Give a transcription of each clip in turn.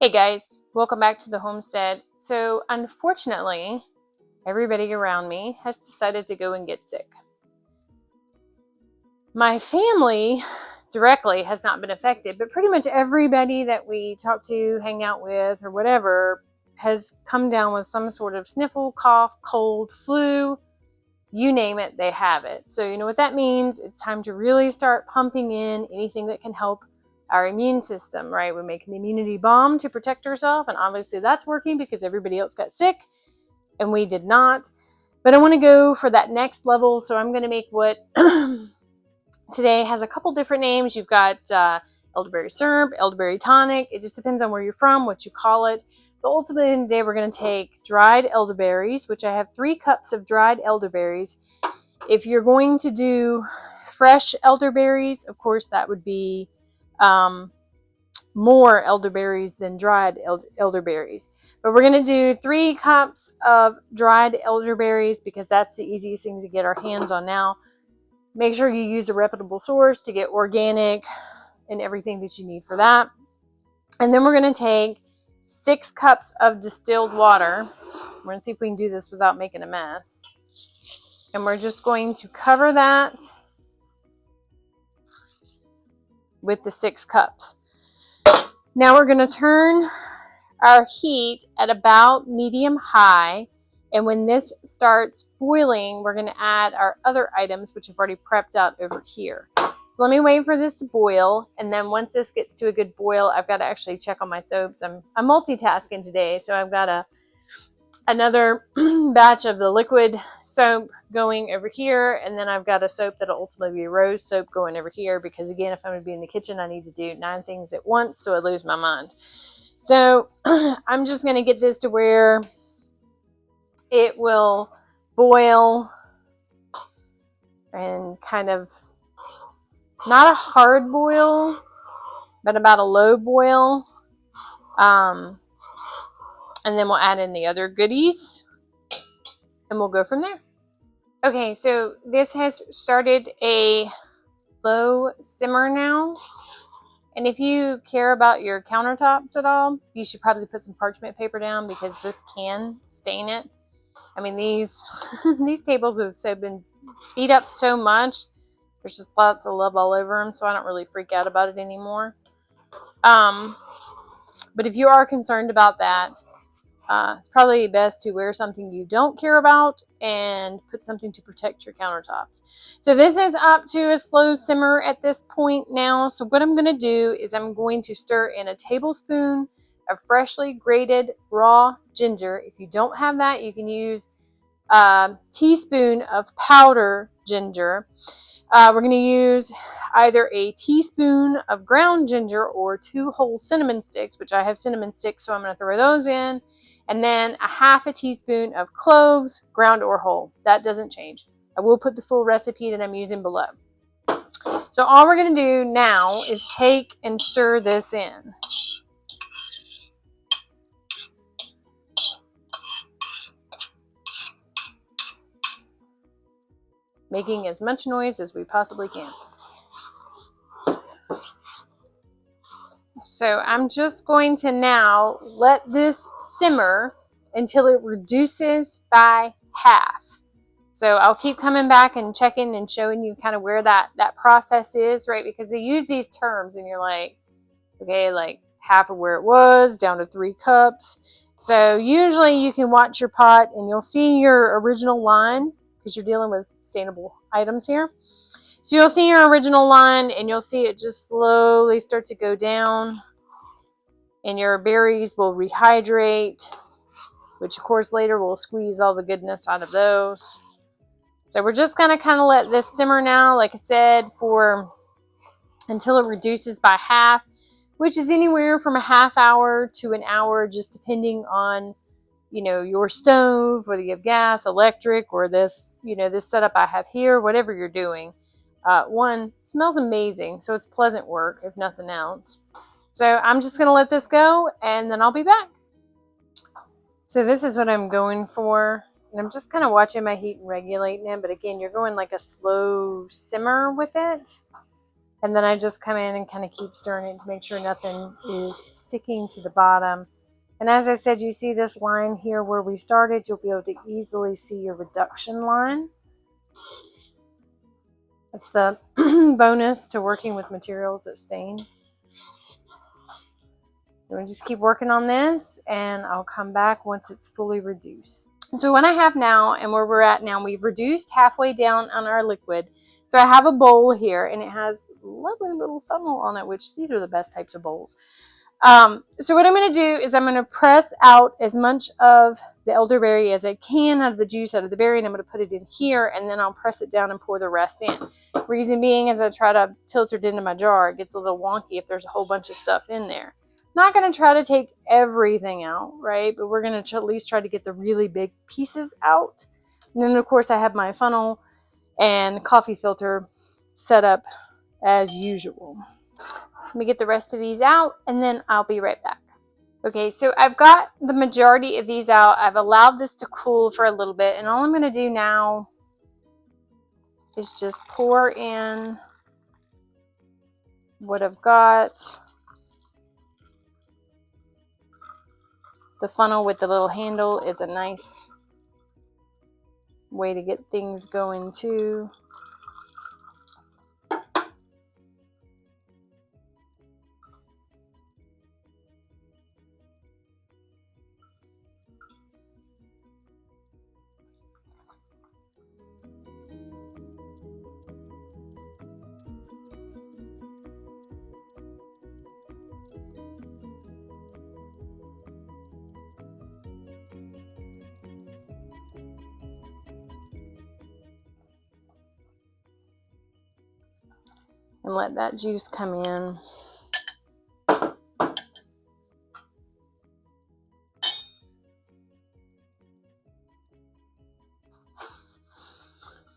Hey guys, welcome back to the homestead. So unfortunately, everybody around me has decided to go and get sick. My family directly has not been affected, but pretty much everybody that we talk to, hang out with, or whatever has come down with some sort of sniffle, cough, cold, flu, you name it, they have it. So you know what that means? It's time to really start pumping in anything that can help our immune system, right? We make an immunity bomb to protect ourselves, and obviously that's working because everybody else got sick and we did not. But I want to go for that next level, so I'm going to make what today has a couple different names. You've got elderberry syrup, elderberry tonic. It just depends on where you're from, what you call it. But ultimately today we're going to take dried elderberries, which I have 3 cups of dried elderberries. If you're going to do fresh elderberries, of course that would be more elderberries than dried elderberries. But we're going to do 3 cups of dried elderberries because that's the easiest thing to get our hands on now. Make sure you use a reputable source to get organic and everything that you need for that. And then we're going to take 6 cups of distilled water. We're going to see if we can do this without making a mess. And we're just going to cover that with the 6 cups. Now we're going to turn our heat at about medium high. And when this starts boiling, we're going to add our other items, which I've already prepped out over here. So let me wait for this to boil. And then once this gets to a good boil, I've got to actually check on my soaps. I'm multitasking today. So I've got another batch of the liquid soap going over here, and then I've got a soap that'll ultimately be rose soap going over here, because again, if I'm going to be in the kitchen, I need to do 9 things at once so I lose my mind. So I'm just going to get this to where it will boil and kind of not a hard boil, but about a low boil. And then we'll add in the other goodies and we'll go from there. Okay, so this has started a low simmer now. And if you care about your countertops at all, you should probably put some parchment paper down because this can stain it. I mean, these tables have been beat up so much. There's just lots of love all over them, so I don't really freak out about it anymore. But if you are concerned about that, it's probably best to wear something you don't care about and put something to protect your countertops. So this is up to a slow simmer at this point now. So what I'm going to do is I'm going to stir in a tablespoon of freshly grated raw ginger. If you don't have that, you can use a teaspoon of powder ginger. We're going to use either a teaspoon of ground ginger or 2 whole cinnamon sticks, which I have cinnamon sticks, so I'm going to throw those in. And then a half a teaspoon of cloves, ground or whole. That doesn't change. I will put the full recipe that I'm using below. So all we're going to do now is take and stir this in. Making as much noise as we possibly can. So I'm just going to now let this simmer until it reduces by half. So I'll keep coming back and checking and showing you kind of where that process is, right? Because they use these terms and you're like, okay, like half of where it was, down to 3 cups. So usually you can watch your pot and you'll see your original line because you're dealing with sustainable items here. So you'll see your original line and you'll see it just slowly start to go down, and your berries will rehydrate, which of course later will squeeze all the goodness out of those. So we're just going to kind of let this simmer now, like I said, for until it reduces by half, which is anywhere from a half hour to an hour, just depending on, you know, your stove, whether you have gas, electric, or this, you know, this setup I have here, whatever you're doing. One, it smells amazing, so it's pleasant work, if nothing else. So I'm just going to let this go, and then I'll be back. So this is what I'm going for. And I'm just kind of watching my heat and regulating it. But again, you're going like a slow simmer with it. And then I just come in and kind of keep stirring it to make sure nothing is sticking to the bottom. And as I said, you see this line here where we started, you'll be able to easily see your reduction line. That's the bonus to working with materials that stain. So we'll just keep working on this, and I'll come back once it's fully reduced. And so what I have now, and where we're at now, we've reduced halfway down on our liquid. So I have a bowl here, and it has a lovely little funnel on it, which these are the best types of bowls. So what I'm going to do is I'm going to press out as much of the elderberry as I can out of the juice out of the berry, and I'm going to put it in here, and then I'll press it down and pour the rest in. Reason being, as I try to tilt it into my jar, it gets a little wonky if there's a whole bunch of stuff in there. Not going to try to take everything out, right? But we're going to at least try to get the really big pieces out. And then, of course, I have my funnel and coffee filter set up as usual. Let me get the rest of these out, and then I'll be right back. Okay, so I've got the majority of these out. I've allowed this to cool for a little bit, and all I'm going to do now is just pour in what I've got. The funnel with the little handle is a nice way to get things going too. And let that juice come in.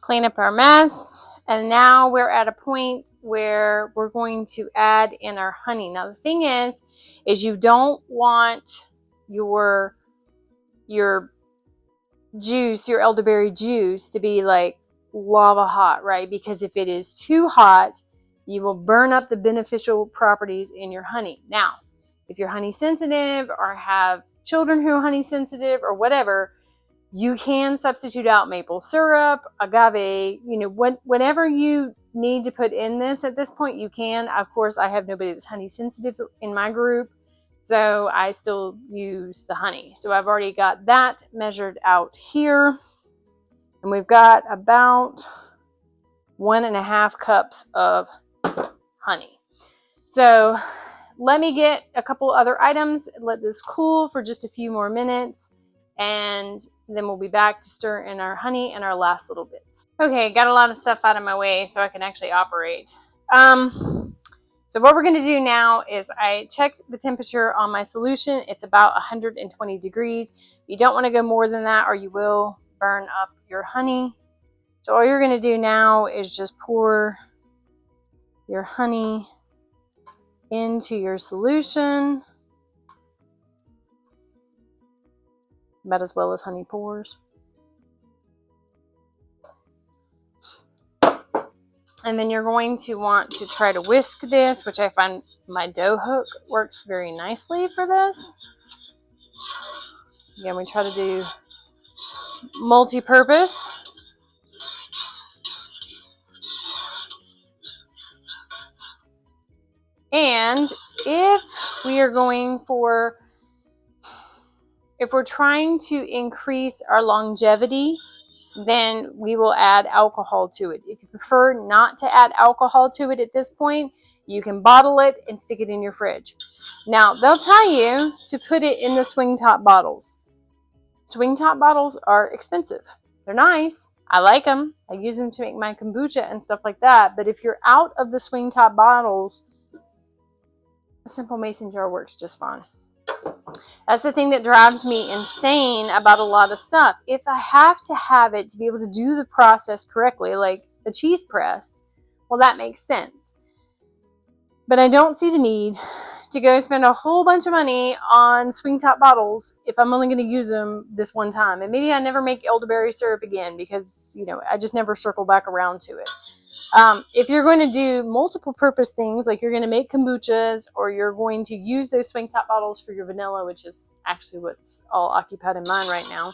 Clean up our mess. And now we're at a point where we're going to add in our honey. Now the thing is you don't want your juice, your elderberry juice, to be like lava hot, right? Because if it is too hot, you will burn up the beneficial properties in your honey. Now, if you're honey sensitive or have children who are honey sensitive or whatever, you can substitute out maple syrup, agave, whatever you need to put in this at this point, you can. Of course, I have nobody that's honey sensitive in my group, so I still use the honey. So I've already got that measured out here, and we've got about 1.5 cups of honey. So let me get a couple other items, let this cool for just a few more minutes, and then we'll be back to stir in our honey and our last little bits. Okay, got a lot of stuff out of my way so I can actually operate. So what we're going to do now is I checked the temperature on my solution. It's about 120 degrees. You don't want to go more than that or you will burn up your honey. So all you're going to do now is just pour your honey into your solution, about as well as honey pours. And then you're going to want to try to whisk this, which I find my dough hook works very nicely for this. Again, we try to do multi-purpose. And if we're trying to increase our longevity, then we will add alcohol to it. If you prefer not to add alcohol to it at this point, you can bottle it and stick it in your fridge. Now, they'll tell you to put it in the swing top bottles. Swing top bottles are expensive. They're nice. I like them. I use them to make my kombucha and stuff like that. But if you're out of the swing top bottles, a simple mason jar works just fine. That's the thing that drives me insane about a lot of stuff. If I have to have it to be able to do the process correctly, like the cheese press, well, that makes sense. But I don't see the need to go spend a whole bunch of money on swing top bottles if I'm only going to use them this one time. And maybe I never make elderberry syrup again because, I just never circle back around to it. If you're going to do multiple purpose things, like you're going to make kombuchas, or you're going to use those swing top bottles for your vanilla, which is actually what's all occupied in mine right now,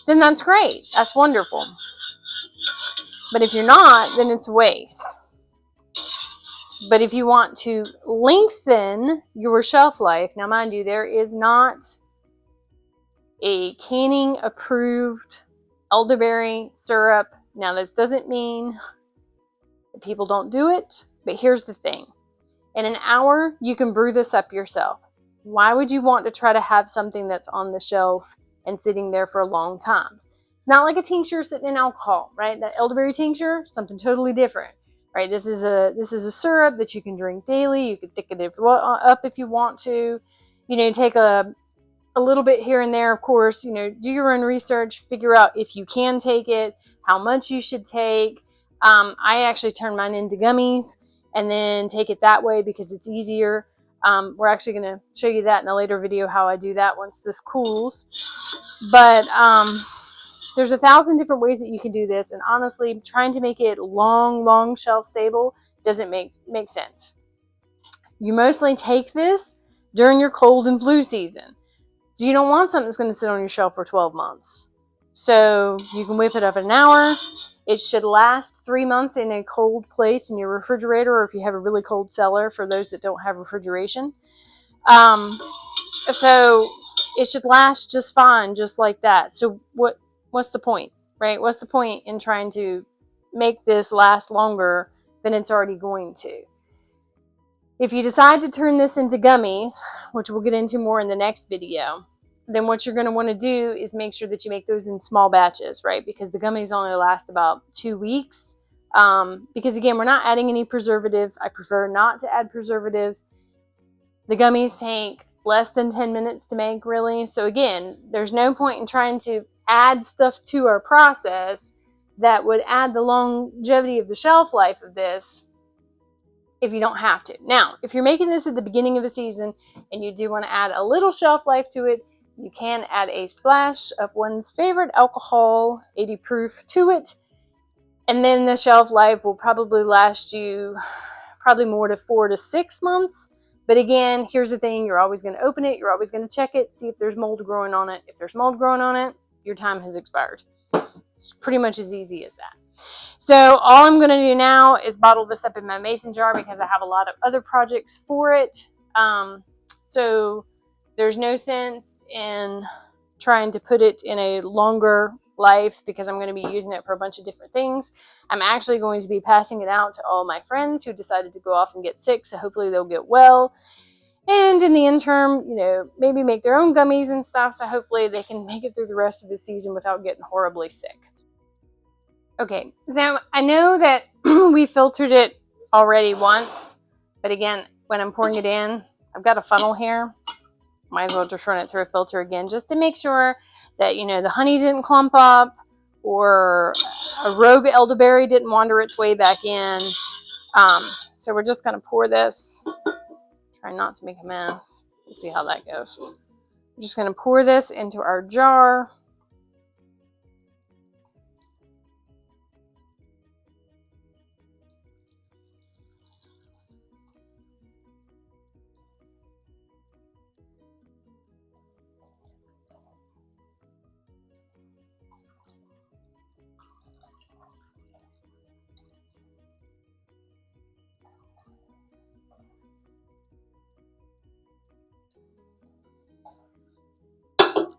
then that's great. That's wonderful. But if you're not, then it's a waste. But if you want to lengthen your shelf life, now mind you, there is not a canning approved elderberry syrup. Now this doesn't mean that people don't do it, but here's the thing. In an hour, you can brew this up yourself. Why would you want to try to have something that's on the shelf and sitting there for a long time? It's not like a tincture sitting in alcohol, right? That elderberry tincture, something totally different, right? This is a syrup that you can drink daily. You can thicken it up if you want to. You know, take a little bit here and there, of course. You know, do your own research, figure out if you can take it, how much you should take. I actually turn mine into gummies and then take it that way because it's easier. We're actually going to show you that in a later video, how I do that once this cools. But there's 1,000 different ways that you can do this. And honestly, trying to make it long shelf stable doesn't make sense. You mostly take this during your cold and flu season. So you don't want something that's going to sit on your shelf for 12 months. So you can whip it up in an hour. It should last 3 months in a cold place in your refrigerator, or if you have a really cold cellar for those that don't have refrigeration. So it should last just fine, just like that. So what's the point, right? What's the point in trying to make this last longer than it's already going to? If you decide to turn this into gummies, which we'll get into more in the next video, then what you're going to want to do is make sure that you make those in small batches, right? Because the gummies only last about 2 weeks. Because again, we're not adding any preservatives. I prefer not to add preservatives. The gummies take less than 10 minutes to make, really. So again, there's no point in trying to add stuff to our process that would add the longevity of the shelf life of this if you don't have to. Now, if you're making this at the beginning of the season and you do want to add a little shelf life to it, you can add a splash of one's favorite alcohol, 80 proof, to it. And then the shelf life will probably last you probably more to 4 to 6 months. But again, here's the thing. You're always going to open it. You're always going to check it, see if there's mold growing on it. If there's mold growing on it, your time has expired. It's pretty much as easy as that. So all I'm going to do now is bottle this up in my mason jar because I have a lot of other projects for it. So there's no sense in trying to put it in a longer life because I'm going to be using it for a bunch of different things. I'm actually going to be passing it out to all my friends who decided to go off and get sick, so hopefully they'll get well. And in the interim, you know, maybe make their own gummies and stuff, so hopefully they can make it through the rest of the season without getting horribly sick. Okay, so I know that we filtered it already once, but again, when I'm pouring it in, I've got a funnel here. Might as well just run it through a filter again just to make sure that, you know, the honey didn't clump up or a rogue elderberry didn't wander its way back in. So we're just going to pour this. Try not to make a mess. We'll see how that goes. We're just going to pour this into our jar.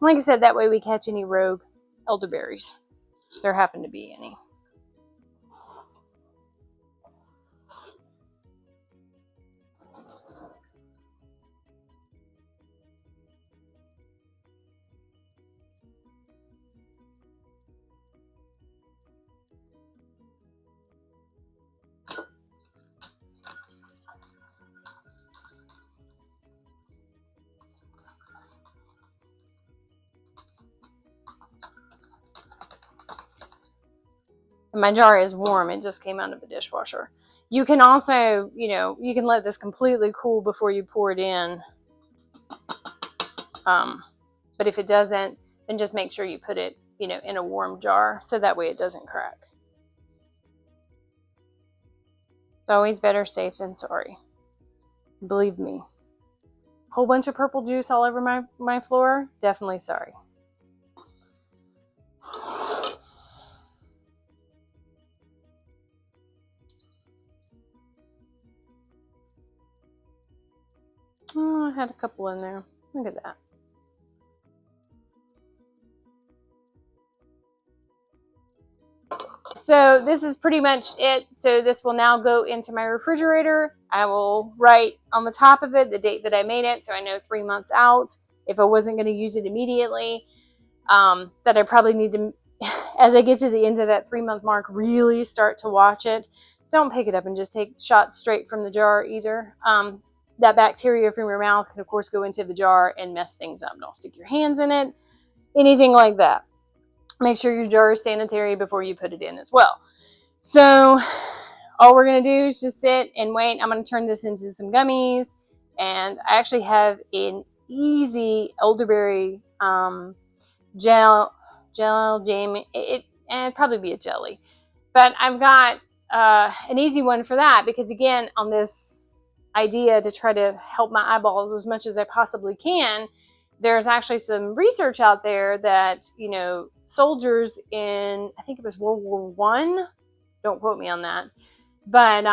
Like I said, that way we catch any rogue elderberries. If there happen to be any. And my jar is warm. It just came out of the dishwasher. You can also, you know, you can let this completely cool before you pour it in. But if it doesn't, then just make sure you put it, you know, in a warm jar so that way it doesn't crack. It's always better safe than sorry. Believe me. Whole bunch of purple juice all over my floor? Definitely sorry. Oh, I had a couple in there. Look at that. So this is pretty much it. So this will now go into my refrigerator. I will write on the top of it the date that I made it, so I know 3 months out. If I wasn't going to use it immediately, that I probably need to, as I get to the end of that 3-month mark, really start to watch it. Don't pick it up and just take shots straight from the jar either. That bacteria from your mouth can, of course, go into the jar and mess things up. Don't stick your hands in it, anything like that. Make sure your jar is sanitary before you put it in as well. So all we're going to do is just sit and wait. I'm going to turn this into some gummies. And I actually have an easy elderberry gel jam. It'd probably be a jelly. But I've got an easy one for that because, again, on this idea to try to help my eyeballs as much as I possibly can, there's actually some research out there that, you know, soldiers in, I think it was World War I, don't quote me on that, but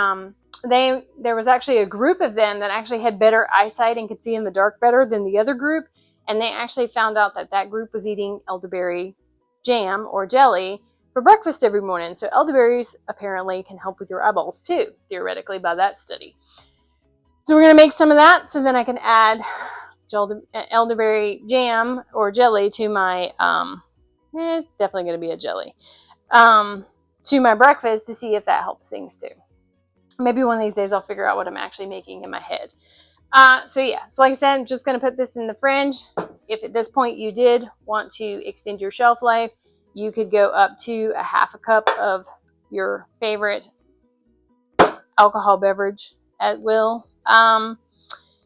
there was actually a group of them that actually had better eyesight and could see in the dark better than the other group, and they actually found out that that group was eating elderberry jam or jelly for breakfast every morning. So elderberries apparently can help with your eyeballs too, theoretically, by that study. So we're going to make some of that so then I can add elderberry jam or jelly to my, it's definitely going to be a jelly, to my breakfast to see if that helps things too. Maybe one of these days I'll figure out what I'm actually making in my head. So yeah, so like I said, I'm just going to put this in the fridge. If at this point you did want to extend your shelf life, you could go up to a half a cup of your favorite alcohol beverage at will.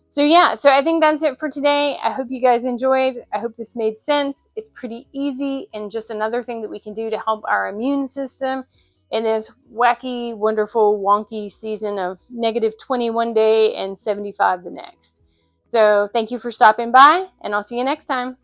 So yeah, so I think that's it for today. I hope you guys enjoyed. I hope this made sense. It's pretty easy and just another thing that we can do to help our immune system in this wacky, wonderful, wonky season of -20 one day and 75 the next. So thank you for stopping by, and I'll see you next time.